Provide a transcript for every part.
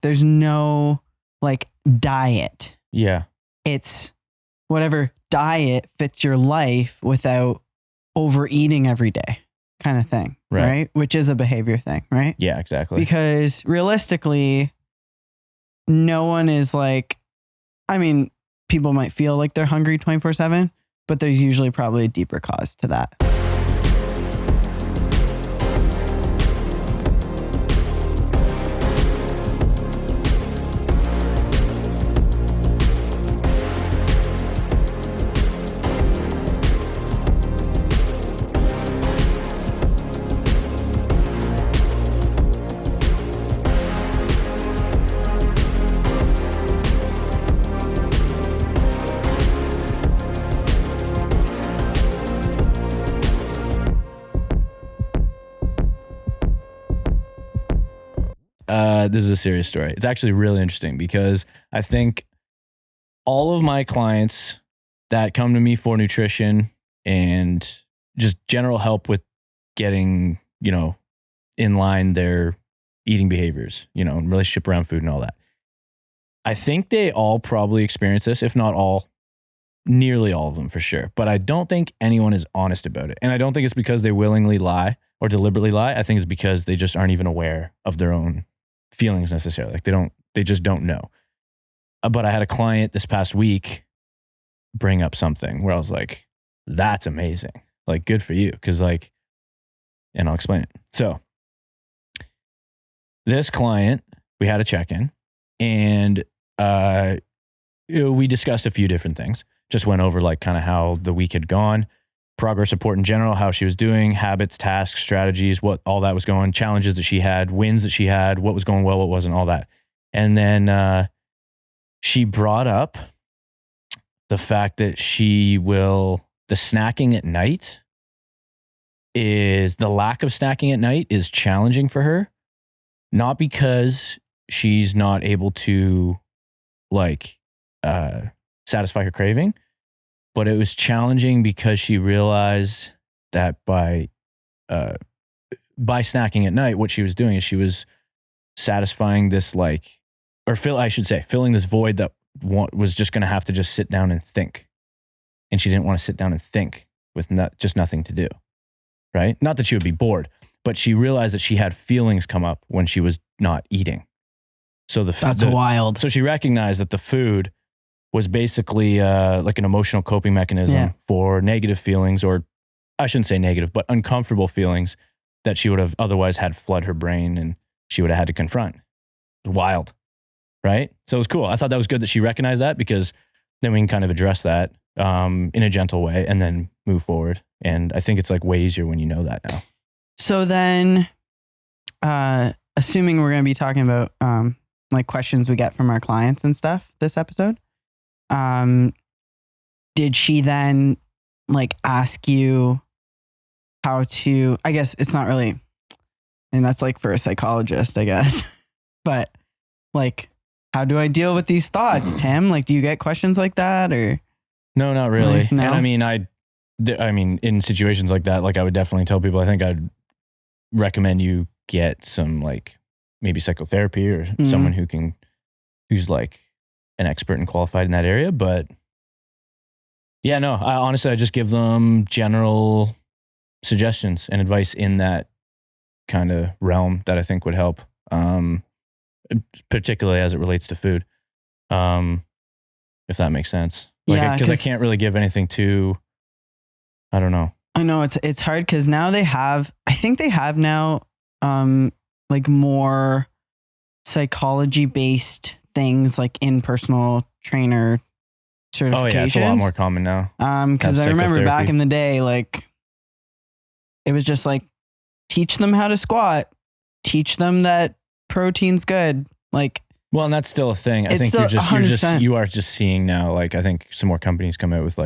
there's no like diet. Yeah. It's whatever diet fits your life without overeating every day kind of thing. Right? Which is a behavior thing, right? Yeah, exactly. Because realistically, no one is like, I mean, people might feel like they're hungry 24/7, but there's usually probably a deeper cause to that. This is a serious story. It's actually really interesting because I think all of my clients that come to me for nutrition and just general help with getting, in line their eating behaviors, and relationship around food and all that. I think they all probably experience this, if not all, nearly all of them for sure. But I don't think anyone is honest about it. And I don't think it's because they willingly lie or deliberately lie. I think it's because they just aren't even aware of their own feelings necessarily. Like they just don't know. But I had a client this past week bring up something where I was like, that's amazing. Like, good for you. Cause and I'll explain it. So this client, we had a check-in and we discussed a few different things. Just went over kind of how the week had gone, progress report in general, how she was doing, habits, tasks, strategies, what all that was going, challenges that she had, wins that she had, what was going well, what wasn't, all that. And then she brought up the fact that the snacking at night the lack of snacking at night is challenging for her, not because she's not able to satisfy her craving, but it was challenging because she realized that by snacking at night, what she was doing is she was satisfying this filling this void that was just going to have to just sit down and think. And she didn't want to sit down and think with just nothing to do, right? Not that she would be bored, but she realized that she had feelings come up when she was not eating. So that's wild. So she recognized that the food was basically like an emotional coping mechanism for negative feelings, or I shouldn't say negative, but uncomfortable feelings that she would have otherwise had flood her brain and she would have had to confront. Wild, right? So it was cool. I thought that was good that she recognized that, because then we can kind of address that in a gentle way and then move forward. And I think it's way easier when you know that now. So then, assuming we're going to be talking about questions we get from our clients and stuff this episode, did she then ask you how to, I guess it's not really, and that's for a psychologist, I guess, but how do I deal with these thoughts, Tim? Do you get questions like that, or? No, not really. No? And I mean, in situations like that, I would definitely tell people, I think I'd recommend you get some maybe psychotherapy or someone who's an expert and qualified in that area. But yeah, no, I just give them general suggestions and advice in that kind of realm that I think would help, particularly as it relates to food, if that makes sense. Because I can't really give anything I don't know. I know it's hard because now I think they have now more psychology based things in personal trainer certifications. Oh yeah, it's a lot more common now. Because I remember back in the day, it was just teach them how to squat, teach them that protein's good. Well, and that's still a thing. I think you are just seeing now, I think some more companies come out with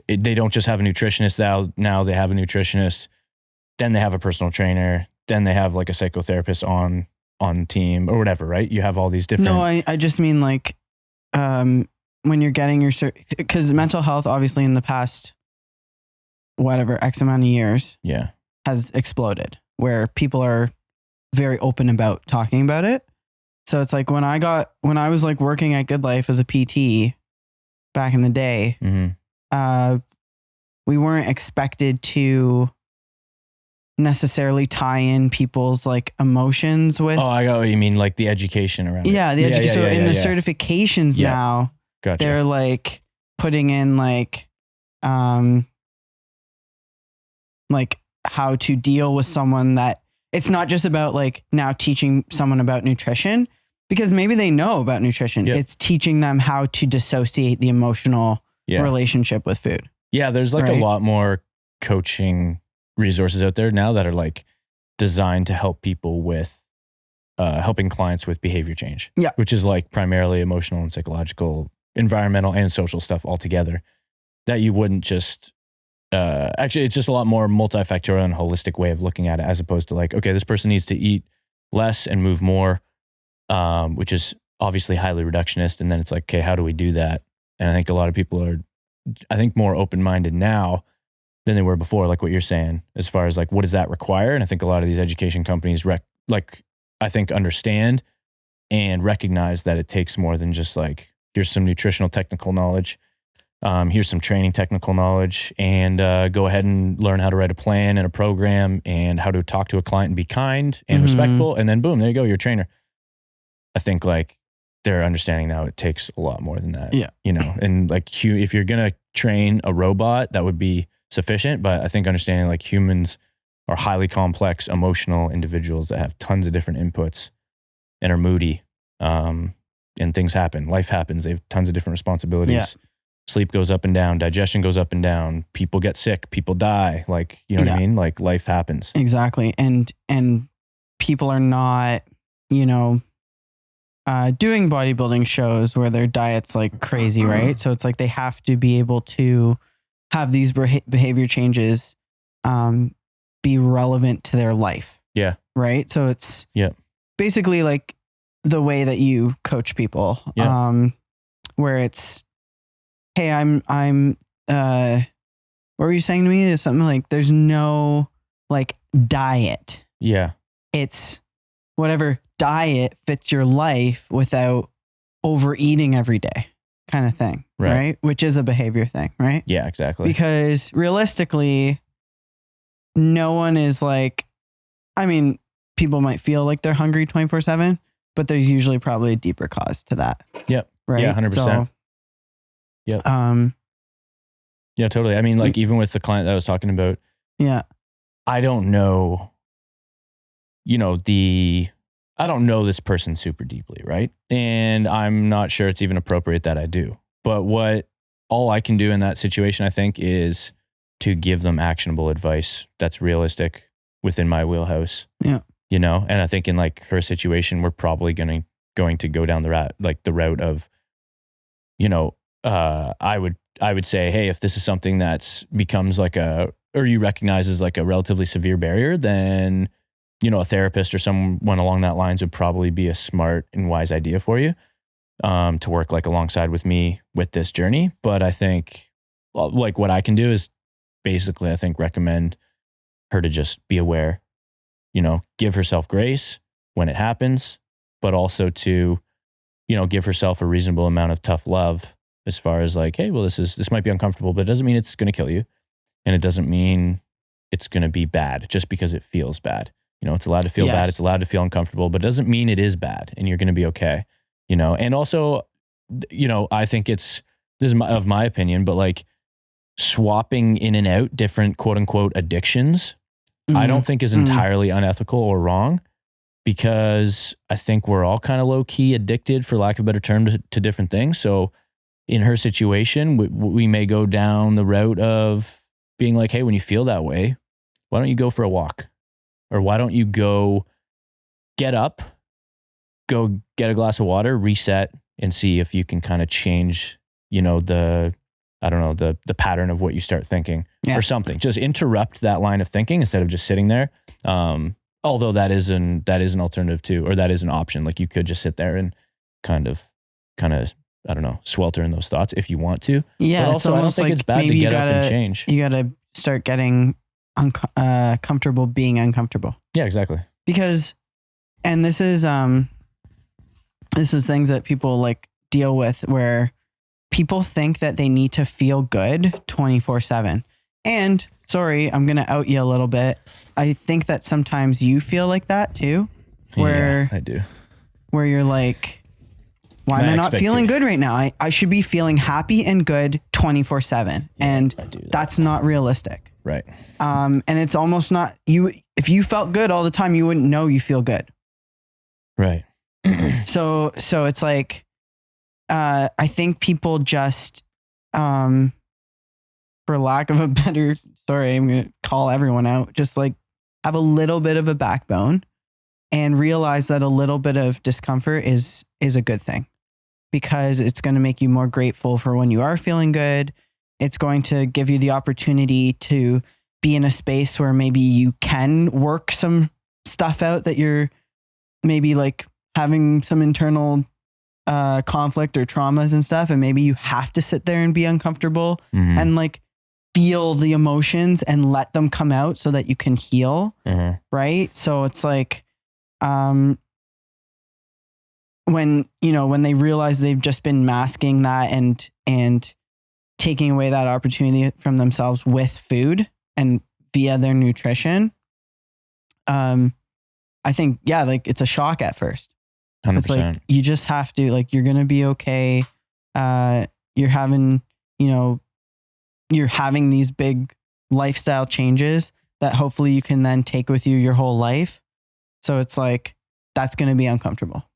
they don't just have a nutritionist now they have a nutritionist, then they have a personal trainer, then they have a psychotherapist on team or whatever, right? You have all these different. No, I just mean when you're getting your, because mental health obviously in the past, whatever, X amount of years has exploded, where people are very open about talking about it. So it's like when I was like working at Good Life as a PT back in the day, we weren't expected to necessarily tie in people's like emotions with. Oh, I got what you mean, like the education around it. Yeah, the education. So in the certifications now, gotcha. They're like putting in like how to deal with someone that it's not just about like now teaching someone about nutrition, because maybe they know about nutrition. It's teaching them how to dissociate the emotional relationship with food. Yeah, there's like a lot more coaching resources out there now that are like designed to help people with helping clients with behavior change. Yeah. Which is like primarily emotional and psychological, environmental and social stuff all together that you wouldn't just actually it's just a lot more multifactorial and holistic way of looking at it, as opposed to like, okay, this person needs to eat less and move more, which is obviously highly reductionist. And then it's like, okay, how do we do that? And I think a lot of people are, I think, more open-minded now than they were before, like what you're saying, as far as like, what does that require? And I think a lot of these education companies I think understand and recognize that it takes more than just like, here's some nutritional technical knowledge, here's some training technical knowledge, and go ahead and learn how to write a plan and a program and how to talk to a client and be kind and respectful. And then boom, there you go, you're a trainer. I think like they're understanding now it takes a lot more than that. Yeah. You know, and like if you're going to train a robot, that would be sufficient. But I think understanding like humans are highly complex, emotional individuals that have tons of different inputs and are moody. And things happen. Life happens. They have tons of different responsibilities. Yeah. Sleep goes up and down. Digestion goes up and down. People get sick. People die. Like, you know what I mean? Like life happens. Exactly. And people are not, doing bodybuilding shows where their diet's like crazy, right? So it's like they have to be able to have these behavior changes be relevant to their life. Yeah. Right? So it's basically like the way that you coach people, where it's, hey, I'm what were you saying to me? It's something like there's no like diet. Yeah. It's whatever diet fits your life without overeating every day kind of thing. Right? Which is a behavior thing, right? Yeah, exactly. Because realistically, no one is like, I mean, people might feel like they're hungry 24/7, but there's usually probably a deeper cause to that. Yep. Right. Yeah, 100%. So, yep. Yeah, totally. I mean, like even with the client that I was talking about, I don't know, I don't know this person super deeply, right? And I'm not sure it's even appropriate that I do. But all I can do in that situation, I think, is to give them actionable advice that's realistic within my wheelhouse. Yeah. And I think in like her situation, we're probably going to go down the route of, I would say, hey, if this is something that's becomes like or you recognize as like a relatively severe barrier, then, a therapist or someone along that lines would probably be a smart and wise idea for you, to work like alongside with me with this journey. But I think like what I can do is basically, I think, recommend her to just be aware, give herself grace when it happens, but also to, give herself a reasonable amount of tough love as far as like, hey, well, this might be uncomfortable, but it doesn't mean it's going to kill you. And it doesn't mean it's going to be bad just because it feels bad. It's allowed to feel bad. It's allowed to feel uncomfortable, but it doesn't mean it is bad and you're going to be okay. And also, I think this is of my opinion, but like swapping in and out different quote unquote addictions, I don't think is entirely unethical or wrong, because I think we're all kind of low key addicted, for lack of a better term, to different things. So in her situation, we may go down the route of being like, hey, when you feel that way, why don't you go for a walk? Or why don't you go get up, go get a glass of water, reset, and see if you can kind of change, the pattern of what you start thinking or something. Just interrupt that line of thinking instead of just sitting there. Although that is an alternative too, or that is an option. Like you could just sit there and kind of, I don't know, swelter in those thoughts if you want to. Yeah. But also, I don't think it's bad to get up and change. You got to start getting comfortable being uncomfortable. Yeah, exactly. Because, and this is, this is things that people like deal with, where people think that they need to feel good 24/7. And sorry, I'm going to out you a little bit. I think that sometimes you feel like that too, where I do. Where you're like, why am I not feeling good right now? I should be feeling happy and good 24/7. And that's not realistic. Right. And it's almost not you. If you felt good all the time, you wouldn't know you feel good. Right. So it's like, I think people just, for lack of a better, sorry, I'm going to call everyone out, just like have a little bit of a backbone and realize that a little bit of discomfort is a good thing, because it's going to make you more grateful for when you are feeling good. It's going to give you the opportunity to be in a space where maybe you can work some stuff out that you're maybe like having some internal conflict or traumas and stuff. And maybe you have to sit there and be uncomfortable and like feel the emotions and let them come out so that you can heal. Right. So it's like, when they realize they've just been masking that and taking away that opportunity from themselves with food and via their nutrition, I think, like it's a shock at first. 100%. It's like, you just have to, like, you're going to be okay. You're having these big lifestyle changes that hopefully you can then take with you your whole life. So it's like, that's going to be uncomfortable,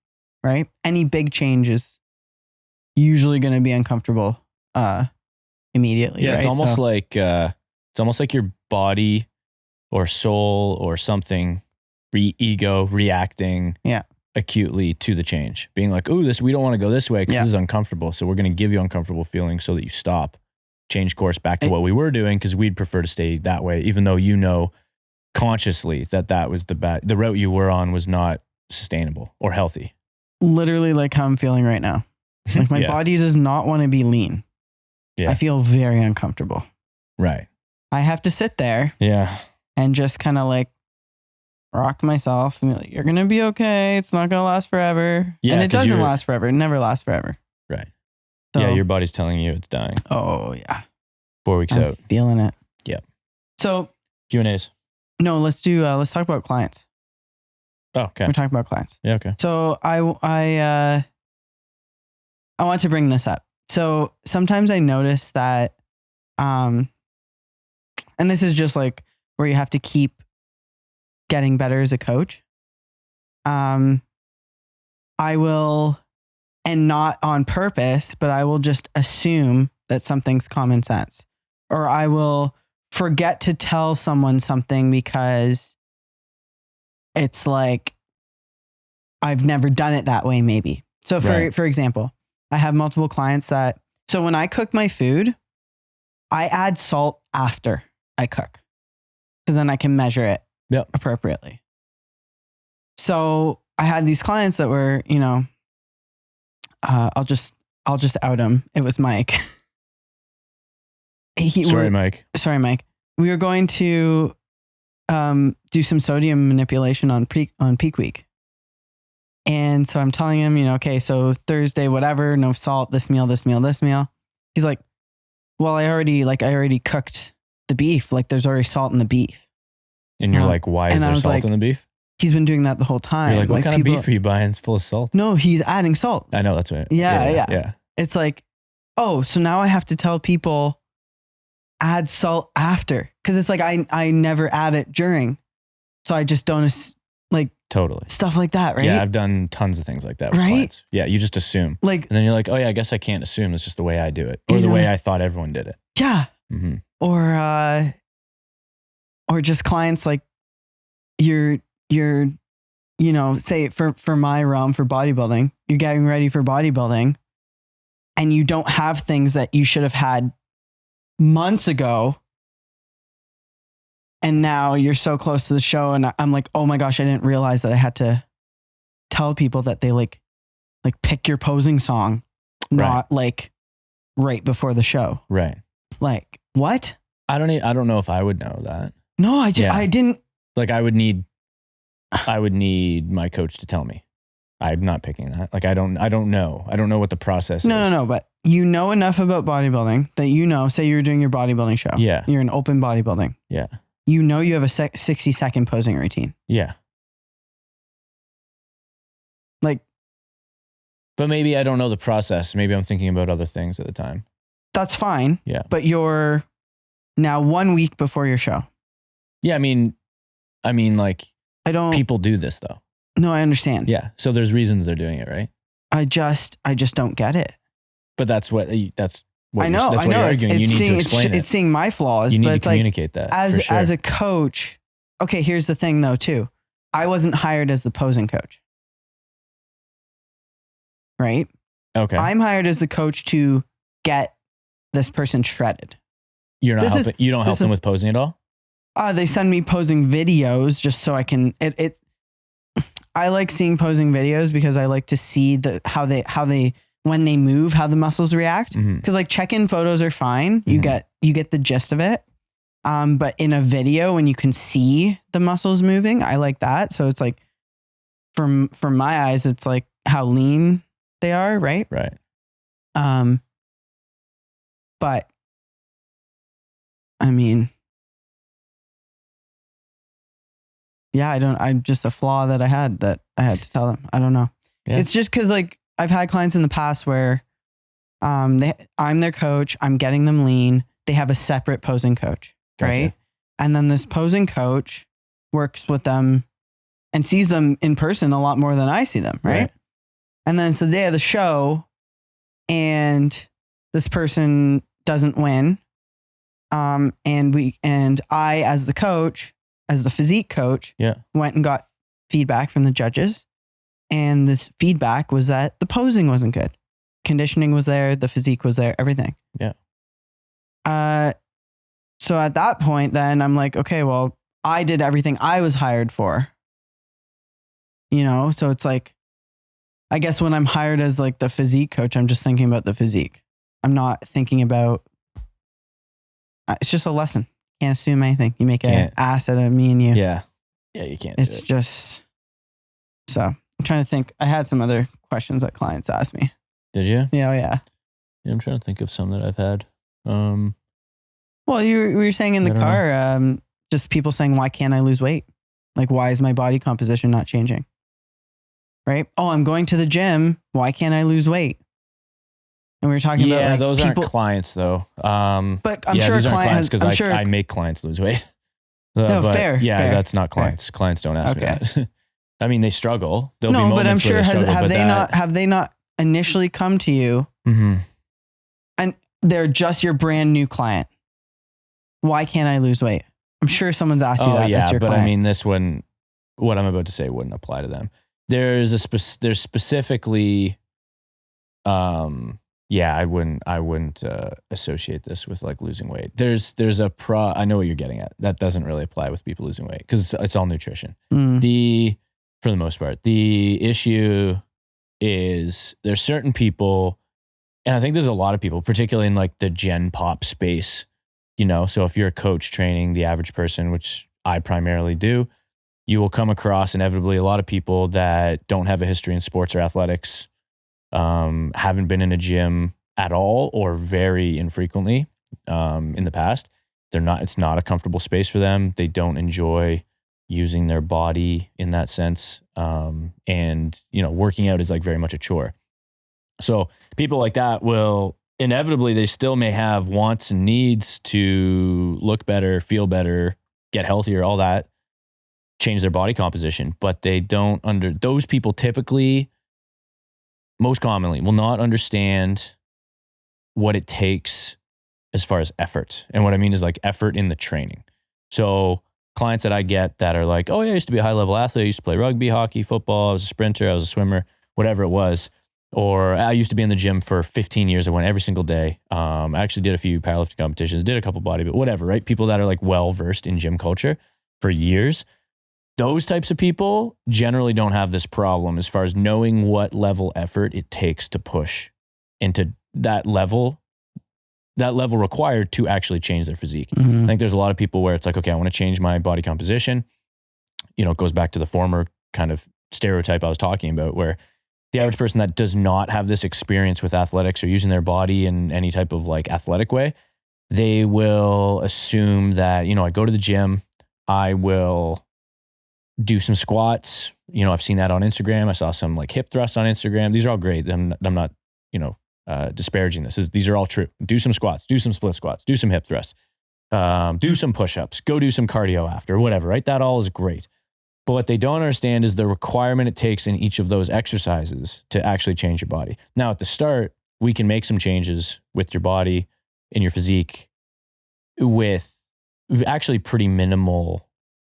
right? Any big change is usually going to be uncomfortable immediately. Yeah, right? It's almost like your body or soul or something, ego reacting acutely to the change, being like, "Oh, we don't want to go this way because this is uncomfortable. So we're going to give you uncomfortable feelings so that you stop, change course back to what we were doing because we'd prefer to stay that way, even though you know consciously that was the route you were on was not sustainable or healthy." Literally, like how I'm feeling right now. Like my body does not want to be lean. I feel very uncomfortable. Right. I have to sit there. And just kind of like rock myself and be like, you're going to be okay. It's not going to last forever. And it doesn't last forever. It never lasts forever. Right. So, your body's telling you it's dying. Oh yeah. 4 weeks out. Feeling it. Yep. So Q&As. No, let's talk about clients. Oh, okay. We're talking about clients. Yeah. Okay. So I want to bring this up. So sometimes I notice that, and this is just like where you have to keep getting better as a coach. I will, and not on purpose, but I will just assume that something's common sense, or I will forget to tell someone something because it's like, I've never done it that way, maybe. So for example, I have multiple clients so when I cook my food, I add salt after I cook, because then I can measure it appropriately. So I had these clients that were, I'll just out him. It was Mike. Sorry, Mike. We were going to do some sodium manipulation on peak week. And so I'm telling him, okay, so Thursday, whatever, no salt, this meal. He's like, well, I already cooked the beef. Like there's already salt in the beef. And you're like, why is there salt in the beef? He's been doing that the whole time. You're like, what kind of beef are you buying? It's full of salt. No, he's adding salt. I know, that's right. Yeah. It's like, oh, so now I have to tell people add salt after. Because it's like, I never add it during. So I just don't, totally. Stuff like that, right? Yeah, I've done tons of things like that with clients. Yeah, you just assume. And then you're like, oh yeah, I guess I can't assume. It's just the way I do it. Or the way I thought everyone did it. Yeah. Mm-hmm. Or just clients like you're say for my realm, for bodybuilding, you're getting ready for bodybuilding and you don't have things that you should have had months ago. And now you're so close to the show. And I'm like, oh my gosh, I didn't realize that I had to tell people that they like pick your posing song, not like right before the show. Right. Like what? I don't know if I would know that. No, I didn't. Like I would need my coach to tell me. I'm not picking that. Like, I don't know. I don't know what the process is. No. But you know enough about bodybuilding that say you're doing your bodybuilding show. Yeah. You're in open bodybuilding. Yeah. You know you have a 60-second posing routine. Yeah. Like, but maybe I don't know the process. Maybe I'm thinking about other things at the time. That's fine. Yeah. But you're now 1 week before your show. Yeah. I mean, like, people do this though. No, I understand. Yeah. So there's reasons they're doing it, right? I just don't get it. But that's what I know. You're arguing. You need to explain it. It's seeing my flaws. You need but to it's communicate like, that. As a coach. Okay, here's the thing though too. I wasn't hired as the posing coach. Right? Okay. I'm hired as the coach to get this person shredded. You're not helping. You don't help them with posing at all? They send me posing videos just so I can. I like seeing posing videos because I like to see how they when they move, how the muscles react. Because like check-in photos are fine. You get the gist of it. But in a video, when you can see the muscles moving, I like that. So it's like, from my eyes, it's like how lean they are, right? Right. But I mean, yeah, I'm just a flaw that I had to tell them. I don't know. Yeah. It's just because like I've had clients in the past where I'm their coach. I'm getting them lean. They have a separate posing coach, right? And then this posing coach works with them and sees them in person a lot more than I see them, right? And then it's the day of the show and this person doesn't win. And I, as the coach, as the physique coach, went and got feedback from the judges. And this feedback was that the posing wasn't good. Conditioning was there. The physique was there. Everything. Yeah. So at that point, then I'm like, okay, well, I did everything I was hired for. So it's like, I guess when I'm hired as like the physique coach, I'm just thinking about the physique. I'm not thinking about, it's just a lesson. Can't assume anything. You make an ass out of me and you. Yeah. Yeah, you can't. It's just, so I'm trying to think. I had some other questions that clients asked me. Did you? Yeah. Yeah. I'm trying to think of some that I've had. Well, you were saying in the car, just people saying, why can't I lose weight? Like, why is my body composition not changing? Right? Oh, I'm going to the gym. Why can't I lose weight? And we were talking about like those people, aren't clients though. But I'm sure these a aren't client clients because I make clients lose weight. No, but fair. Yeah, fair, that's not clients. Fair. Clients don't ask me that. I mean, they struggle. There'll be no, moments but I'm sure where they struggle, have they not initially come to you and they're just your brand new client? Why can't I lose weight? I'm sure someone's asked you that. Yeah, that's your but client. I mean, this one, what I'm about to say wouldn't apply to them. There's specifically, I wouldn't associate this with like losing weight. There's I know what you're getting at. That doesn't really apply with people losing weight because it's all nutrition. For the most part, the issue is there's certain people, and I think there's a lot of people, particularly in like the Gen Pop space, so if you're a coach training the average person, which I primarily do, you will come across inevitably a lot of people that don't have a history in sports or athletics, haven't been in a gym at all or very infrequently in the past. It's not a comfortable space for them. They don't enjoy using their body in that sense. And working out is like very much a chore. So people like that will inevitably, they still may have wants and needs to look better, feel better, get healthier, all that, change their body composition, but they don't those people typically, most commonly, will not understand what it takes as far as effort. And what I mean is like effort in the training. So clients that I get that are like, oh yeah, I used to be a high level athlete. I used to play rugby, hockey, football. I was a sprinter. I was a swimmer, whatever it was. Or I used to be in the gym for 15 years. I went every single day. I actually did a few powerlifting competitions, did a couple body, but whatever, right? People that are like well-versed in gym culture for years. Those types of people generally don't have this problem as far as knowing what level effort it takes to push into that level required to actually change their physique. I think there's a lot of people where it's like, okay, I want to change my body composition. It goes back to the former kind of stereotype I was talking about where the average person that does not have this experience with athletics or using their body in any type of like athletic way, they will assume that, you know, I go to the gym, I will do some squats. You know, I've seen that on Instagram. I saw some like hip thrusts on Instagram. These are all great. I'm not, you know, disparaging this. These are all true. Do some squats, do some split squats, do some hip thrusts, do some push-ups, go do some cardio after, whatever, right? That all is great. But what they don't understand is the requirement it takes in each of those exercises to actually change your body. Now, at the start, we can make some changes with your body and your physique with actually pretty minimal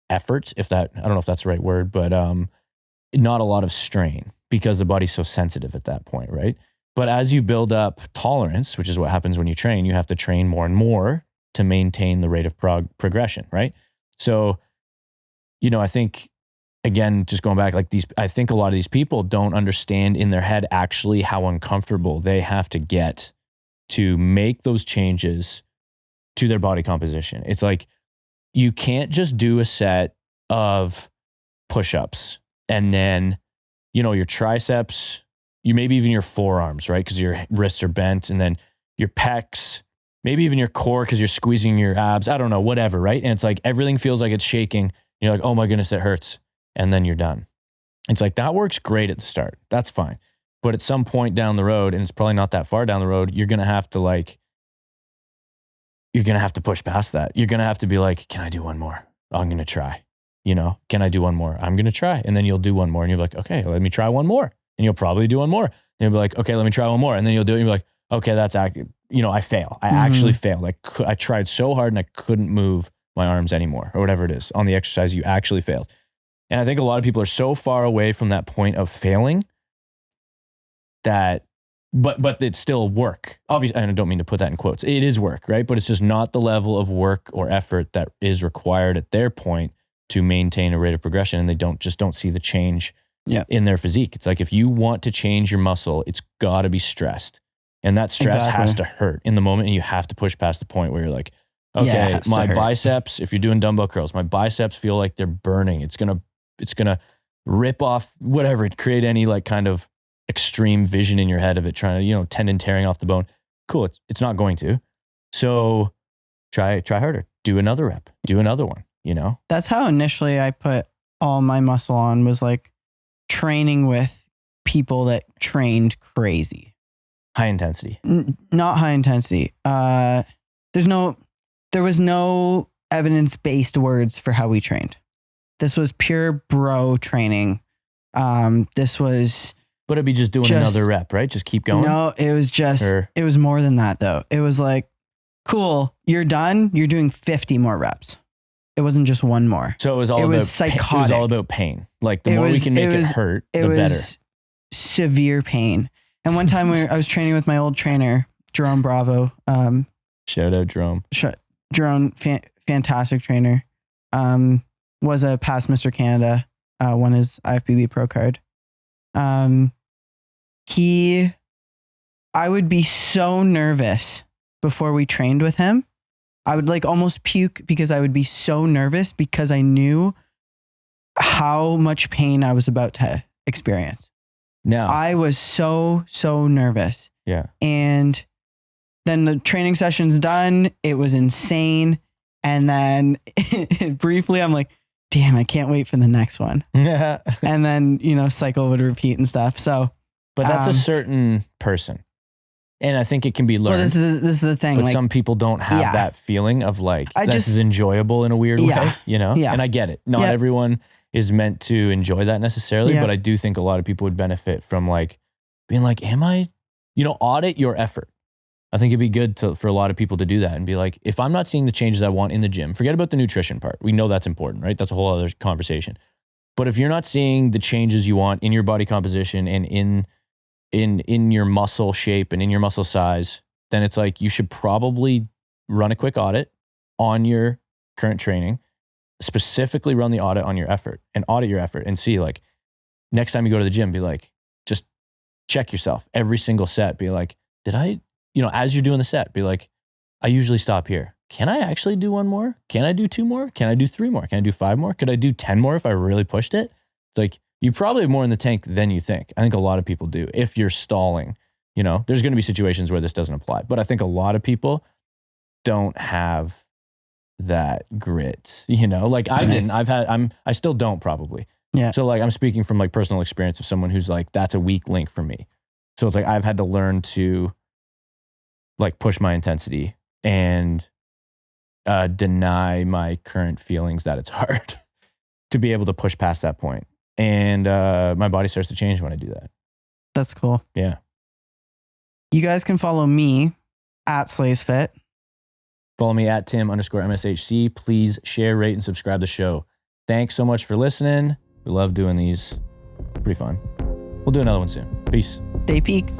effort, if that, I don't know if that's the right word, but not a lot of strain because the body's so sensitive at that point, right? But as you build up tolerance, which is what happens when you train, you have to train more and more to maintain the rate of progression, right? So, you know, I think, again, just going back, like I think a lot of these people don't understand in their head actually how uncomfortable they have to get to make those changes to their body composition. It's like, you can't just do a set of push-ups and then, you know, your triceps, you maybe even your forearms, right? Because your wrists are bent, and then your pecs, maybe even your core because you're squeezing your abs. I don't know, whatever, right? And it's like everything feels like it's shaking. You're like, oh my goodness, it hurts. And then you're done. It's like, that works great at the start. That's fine. But at some point down the road, and it's probably not that far down the road, you're going to have to push past that. You're going to have to be like, can I do one more? I'm going to try. You know, can I do one more? I'm going to try. And then you'll do one more and you'll be like, okay, let me try one more. And you'll probably do one more. And you'll be like, okay, let me try one more. And then you'll do it and you'll be like, okay, that's accurate. You know, I fail. I actually failed. I tried so hard and I couldn't move my arms anymore, or whatever it is on the exercise. You actually failed. And I think a lot of people are so far away from that point of failing that, but it's still work. Obviously, and I don't mean to put that in quotes. It is work, right? But it's just not the level of work or effort that is required at their point to maintain a rate of progression. And they don't see the change in their physique. It's like, if you want to change your muscle, it's got to be stressed. And that stress has to hurt in the moment. And you have to push past the point where you're like, okay, my biceps, if you're doing dumbbell curls, my biceps feel like they're burning. It's going to rip off whatever, create any like kind of extreme vision in your head of it trying to, you know, tendon tearing off the bone. Cool. It's not going to. So try harder. Do another rep. Do another one, you know? That's how initially I put all my muscle on, was like training with people that trained crazy. High intensity. Not high intensity. There was no evidence-based words for how we trained. This was pure bro training. This was... But it'd be just doing another rep, right? Just keep going? No, it was it was more than that though. It was like, cool, you're done. You're doing 50 more reps. It wasn't just one more. So it was all about psychotic. It was all about pain. Like the more we can make it hurt, the better. Severe pain. And one time I was training with my old trainer, Jerome Bravo. Shout out Jerome. Jerome, fantastic trainer. Was a past Mr. Canada, won his IFBB pro card. I would be so nervous before we trained with him. I would like almost puke because I would be so nervous because I knew how much pain I was about to experience. Now I was so nervous. Yeah. And then the training session's done. It was insane. And then briefly I'm like, damn, I can't wait for the next one. Yeah. And then, you know, cycle would repeat and stuff. So, but that's a certain person. And I think it can be learned. Well, this is the thing. But like, some people don't have that feeling of like, this is enjoyable in a weird way, you know? Yeah. And I get it. Not everyone is meant to enjoy that necessarily, but I do think a lot of people would benefit from like being like, audit your effort. I think it'd be good for a lot of people to do that and be like, if I'm not seeing the changes I want in the gym, forget about the nutrition part. We know that's important, right? That's a whole other conversation. But if you're not seeing the changes you want in your body composition and in your muscle shape and in your muscle size, then it's like you should probably run a quick audit on your current training, specifically run the audit on your effort and audit your effort and see like next time you go to the gym, be like, just check yourself every single set. Be like, did I, as you're doing the set, be like, I usually stop here. Can I actually do one more? Can I do two more? Can I do three more? Can I do five more? Could I do 10 more if I really pushed it? It's like, you probably have more in the tank than you think. I think a lot of people do. If you're stalling, you know, there's going to be situations where this doesn't apply, but I think a lot of people don't have that grit, you know, like I didn't, I still don't probably. Yeah. So like, I'm speaking from like personal experience of someone who's like, that's a weak link for me. So it's like, I've had to learn to like push my intensity and deny my current feelings that it's hard to be able to push past that point. And my body starts to change when I do that. That's cool. Yeah. You guys can follow me at SlaysFit. Follow me at Tim_MSHC. Please share, rate, and subscribe to the show. Thanks so much for listening. We love doing these. Pretty fun. We'll do another one soon. Peace. Stay peaked.